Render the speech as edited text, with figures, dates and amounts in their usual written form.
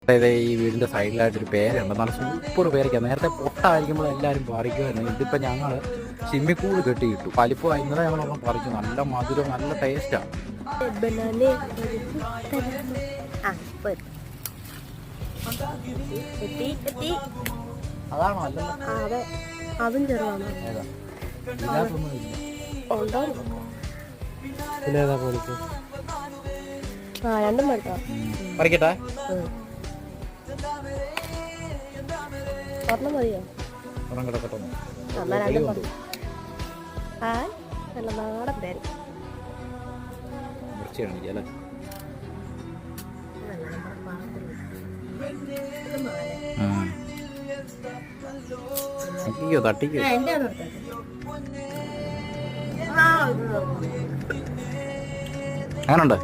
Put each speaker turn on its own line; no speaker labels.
അതായത് ഈ വീടിൻ്റെ സൈഡിലായിട്ടൊരു പേരുണ്ട്, നല്ല സൂപ്പർ പേരയ്ക്കാണ്. നേരത്തെ പൊട്ടായിരിക്കുമ്പോൾ എല്ലാവരും പറിക്കുമായിരുന്നു. ഇതിപ്പോൾ ഞങ്ങൾ സിമ്മിക്കൂട് കെട്ടിയിട്ടു. വലിപ്പം ഇന്നലെ ഞങ്ങളൊന്നും പറിച്ചു. നല്ല മധുരം, നല്ല ടേസ്റ്റാണ്. അതാണോ? അല്ലല്ലോ,
അതും ചെറുതാണ്. രണ്ടും
പറിക്കട്ടെ.
ഒരെണ്ണം മതിയോ? നല്ല നാടൻ പേര്.
തട്ടിക്കോ. അങ്ങനുണ്ട്.